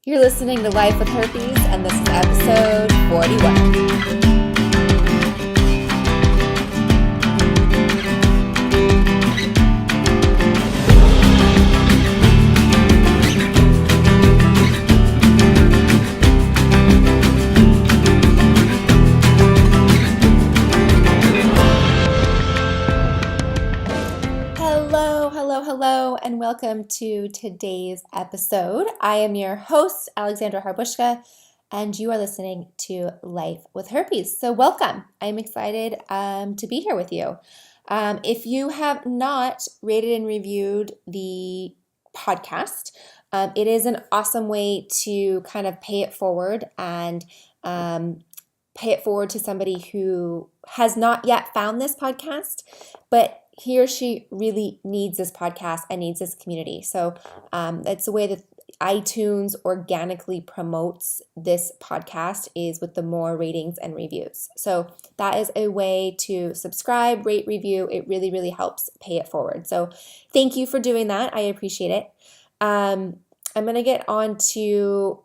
You're listening to Life with Herpes, and this is episode 41. Hello, and welcome to today's episode. I am your host, Alexandra Harbushka, and you are listening to Life with Herpes. So welcome. I'm excited to be here with you. If you have not rated and reviewed the podcast, it is an awesome way to kind of pay it forward and pay it forward to somebody who has not yet found this podcast, but he or she really needs this podcast and needs this community. So it's the way that iTunes organically promotes this podcast is with the more ratings and reviews. So that is a way to subscribe, rate, review. It really, really helps pay it forward. So thank you for doing that. I appreciate it. I'm going to get on to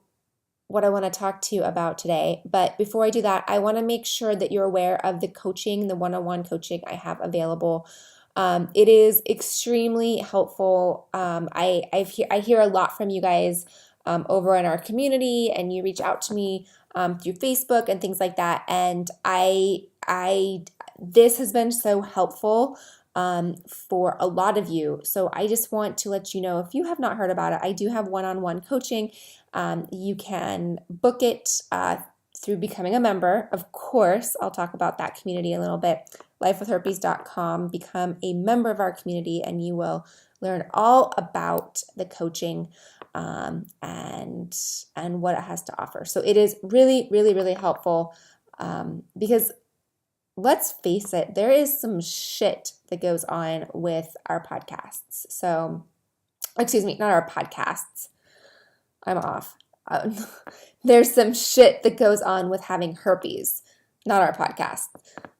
what I want to talk to you about today. But before I do that, I want to make sure that you're aware of the coaching, the one-on-one coaching I have available. It is extremely helpful. I hear a lot from you guys over in our community, and you reach out to me through Facebook and things like that. And this has been so helpful for a lot of you. So I just want to let you know, if you have not heard about it, I do have one-on-one coaching. You can book it through becoming a member. Of course, I'll talk about that community a little bit. Lifewithherpes.com. Become a member of our community, and you will learn all about the coaching and what it has to offer. So it is really, really, really helpful because let's face it, there is some shit that goes on with our podcasts. So, excuse me, not our podcasts. I'm off. There's some shit that goes on with having herpes, not our podcast.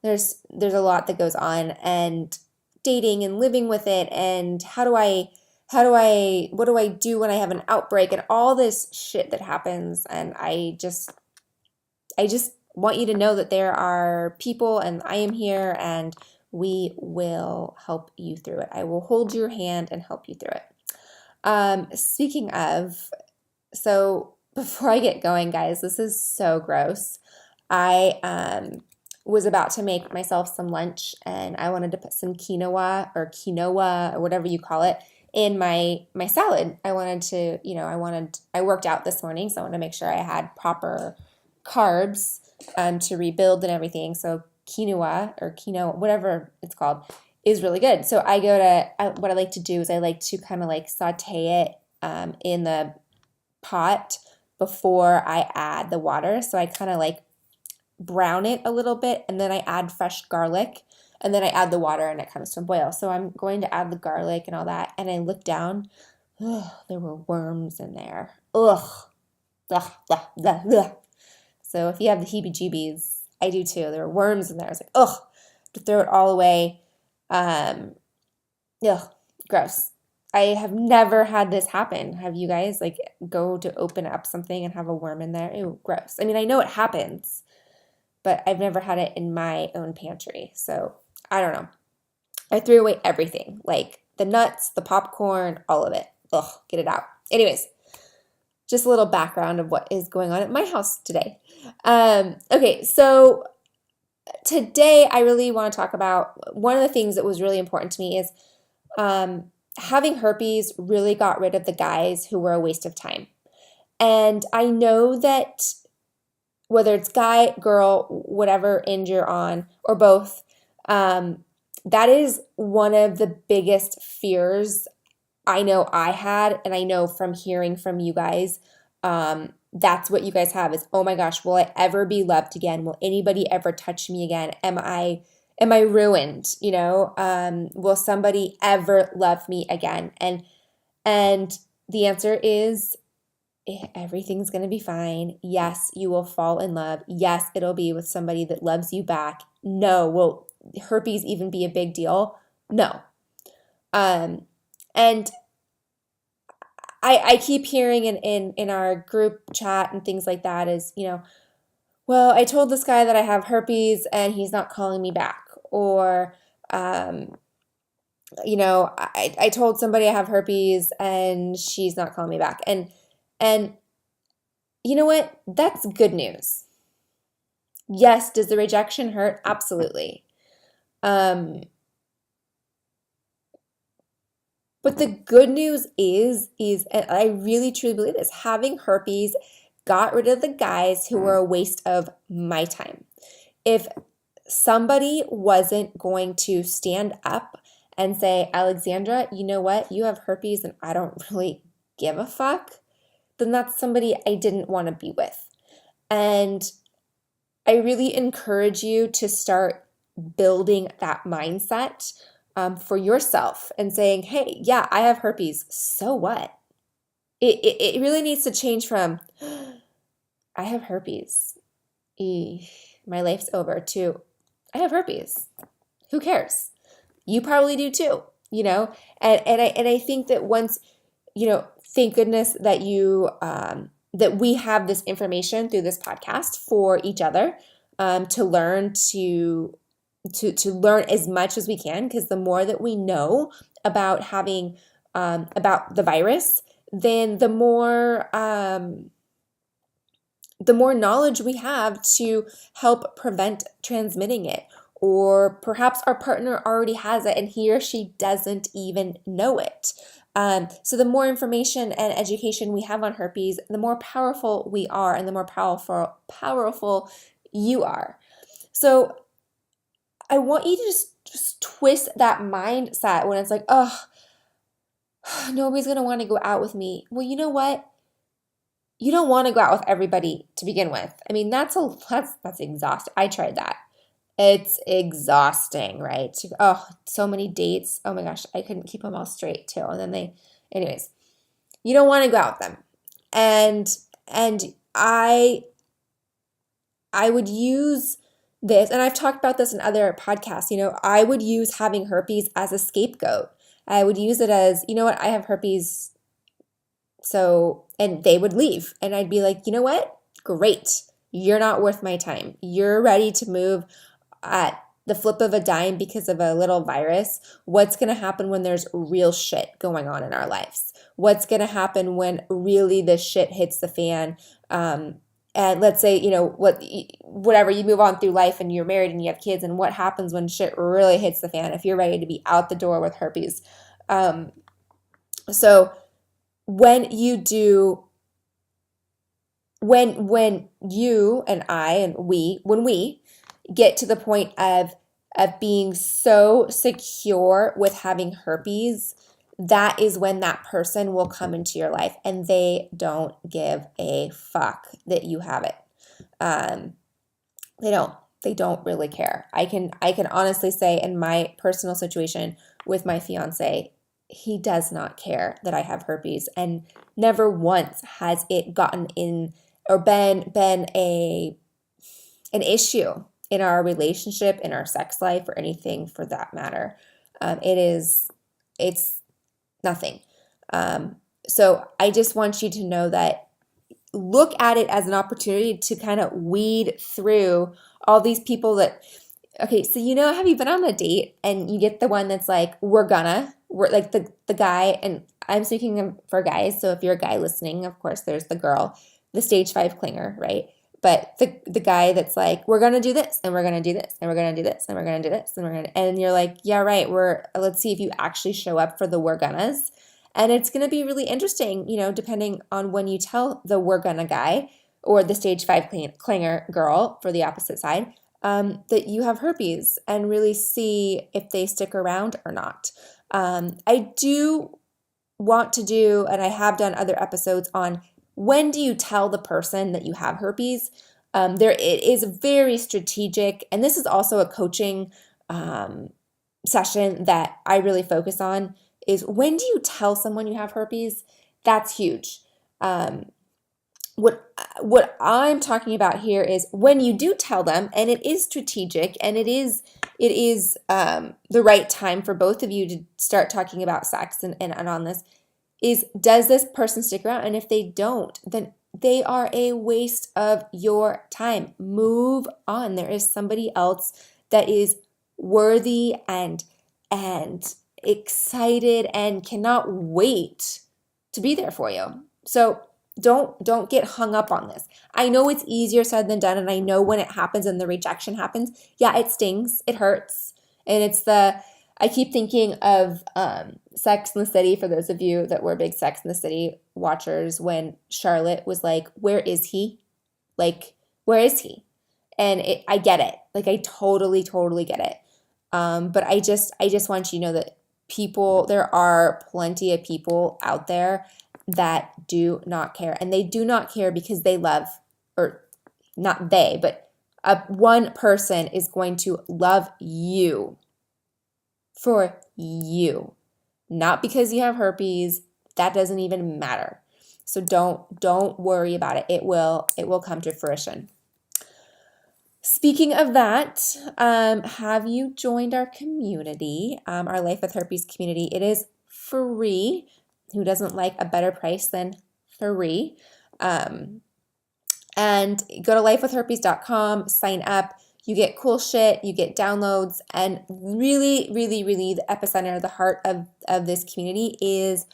There's a lot that goes on, and dating and living with it, and what do I do when I have an outbreak, and all this shit that happens. And I just want you to know that there are people, and I am here, and we will help you through it. I will hold your hand and help you through it. Speaking of, so before I get going, guys, this is so gross. I was about to make myself some lunch, and I wanted to put some quinoa or whatever you call it in my salad. I wanted to, I worked out this morning, so I wanted to make sure I had proper carbs to rebuild and everything. So quinoa, whatever it's called, is really good. So what I like to do is I like to kind of like saute it in the pot before I add the water. So I kind of like brown it a little bit, and then I add fresh garlic, and then I add the water, and it comes to a boil. So I'm going to add the garlic and all that, and I look down. Ugh, there were worms in there. Ugh. Ugh, ugh, ugh, ugh. So if you have the heebie-jeebies, I do too. There were worms in there. I was like, ugh, to throw it all away. Ugh, gross. I have never had this happen. Have you guys go to open up something and have a worm in there? Ew, gross. I mean, I know it happens, but I've never had it in my own pantry. So I don't know. I threw away everything, like the nuts, the popcorn, all of it. Ugh, get it out. Anyways, just a little background of what is going on at my house today. Okay, so today I really want to talk about one of the things that was really important to me is having herpes really got rid of the guys who were a waste of time. And I know that whether it's guy, girl, whatever end you're on, or both, that is one of the biggest fears I know I had, and I know from hearing from you guys, that's what you guys have is, oh my gosh, will I ever be loved again? Will anybody ever touch me again? Am I ruined? Will somebody ever love me again? And the answer is everything's going to be fine. Yes, you will fall in love. Yes, it'll be with somebody that loves you back. No, will herpes even be a big deal? No. And I keep hearing in our group chat and things like that is, well, I told this guy that I have herpes and he's not calling me back. Or, um, I told somebody I have herpes and she's not calling me back. And you know what? That's good news. Yes, does the rejection hurt? Absolutely. But the good news is, and I really truly believe this, having herpes got rid of the guys who were a waste of my time. If somebody wasn't going to stand up and say, Alexandra, you know what? You have herpes and I don't really give a fuck, then that's somebody I didn't want to be with. And I really encourage you to start building that mindset for yourself and saying, hey, yeah, I have herpes. So what? It really needs to change from, I have herpes. My life's over, to, I have herpes. Who cares? You probably do too, And I think that once, thank goodness that that we have this information through this podcast for each other, to learn to learn as much as we can, because the more that we know about having about the virus, then the more knowledge we have to help prevent transmitting it. Or perhaps our partner already has it and he or she doesn't even know it. So the more information and education we have on herpes, the more powerful we are and the more powerful you are. So I want you to just twist that mindset when it's like, oh, nobody's going to want to go out with me. Well, you know what? You don't want to go out with everybody to begin with. I mean, that's exhausting. I tried that. It's exhausting, right? So many dates. Oh my gosh, I couldn't keep them all straight too. And then anyways, you don't want to go out with them. And I would use this, and I've talked about this in other podcasts, I would use having herpes as a scapegoat. I would use it as, you know what, I have herpes, and they would leave. And I'd be like, you know what? Great. You're not worth my time. You're ready to move at the flip of a dime because of a little virus. What's going to happen when there's real shit going on in our lives? What's going to happen when really the shit hits the fan? And let's say, whatever, you move on through life and you're married and you have kids, and what happens when shit really hits the fan if you're ready to be out the door with herpes? So when you do, when you and I and when we get to the point of being so secure with having herpes, that is when that person will come into your life and they don't give a fuck that you have it. They don't really care. I can honestly say, in my personal situation with my fiance, he does not care that I have herpes, and never once has it gotten in or been an issue in our relationship, in our sex life, or anything for that matter. It's nothing. So I just want you to know that, look at it as an opportunity to kind of weed through all these people that, okay, so have you been on a date and you get the one that's like, we're like the guy, and I'm speaking for guys, so if you're a guy listening, of course there's the girl, the stage 5 clinger, right? But the guy that's like, we're going to do this, and we're going to do this, and we're going to do this, and we're going to do this, and you're like, yeah, right, let's see if you actually show up for the we're gonnas. And it's going to be really interesting, depending on when you tell the we're gonna guy or the stage 5 clinger girl for the opposite side, that you have herpes, and really see if they stick around or not. I do want to do, and I have done other episodes on, when do you tell the person that you have herpes? It is very strategic, and this is also a coaching session that I really focus on, is when do you tell someone you have herpes? That's huge. What I'm talking about here is when you do tell them, and it is strategic, and it is the right time for both of you to start talking about sex and on this. is, does this person stick around? And if they don't, then they are a waste of your time. Move on. There is somebody else that is worthy and excited and cannot wait to be there for you. So don't get hung up on this. I know it's easier said than done, and I know when it happens and the rejection happens, yeah, it stings, it hurts, and I keep thinking of Sex in the City, for those of you that were big Sex in the City watchers, when Charlotte was like, where is he? Like, where is he? And I get it. Like, I totally, totally get it. But I just want you to know that there are plenty of people out there that do not care. And they do not care because they love, or not they, but one person is going to love you for you, not because you have herpes. That doesn't even matter. So don't worry about it. It will come to fruition. Speaking of that, have you joined our community, our Life with Herpes community? It is free. Who doesn't like a better price than free? And go to lifewithherpes.com, sign up. You get cool shit, you get downloads, and really, really, really the epicenter, the heart of this community is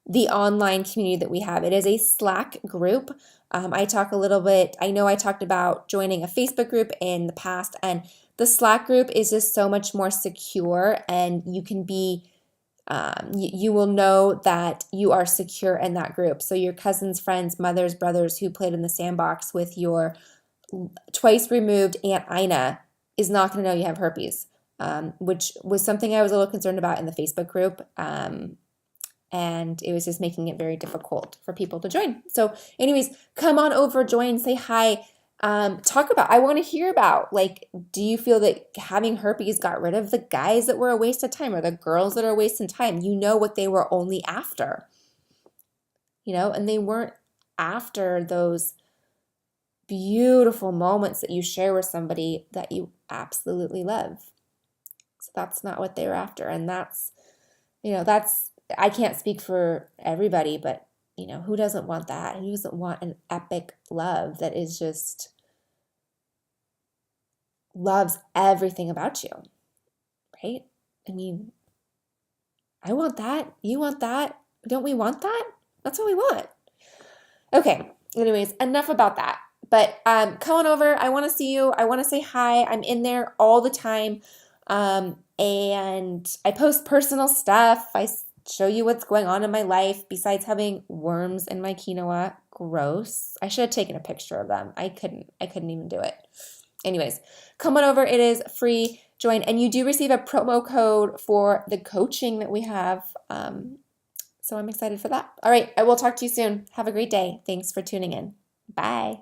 the online community that we have. It is a Slack group. I talk a little bit, I know I talked about joining a Facebook group in the past, and the Slack group is just so much more secure, and you can be, you will know that you are secure in that group. So your cousins, friends, mothers, brothers who played in the sandbox with your twice removed Aunt Ina is not going to know you have herpes, which was something I was a little concerned about in the Facebook group. And it was just making it very difficult for people to join. So anyways, come on over, join, say hi, talk about, I want to hear about, like, do you feel that having herpes got rid of the guys that were a waste of time, or the girls that are wasting time? You know what they were only after, and they weren't after those beautiful moments that you share with somebody that you absolutely love. So that's not what they were after. And that's, I can't speak for everybody, but who doesn't want that? Who doesn't want an epic love that is just loves everything about you, right? I mean, I want that. You want that. Don't we want that? That's what we want. Okay. Anyways, enough about that. But come on over. I want to see you. I want to say hi. I'm in there all the time. And I post personal stuff. I show you what's going on in my life besides having worms in my quinoa. Gross. I should have taken a picture of them. I couldn't even do it. Anyways, come on over. It is free. Join. And you do receive a promo code for the coaching that we have. So I'm excited for that. All right. I will talk to you soon. Have a great day. Thanks for tuning in. Bye.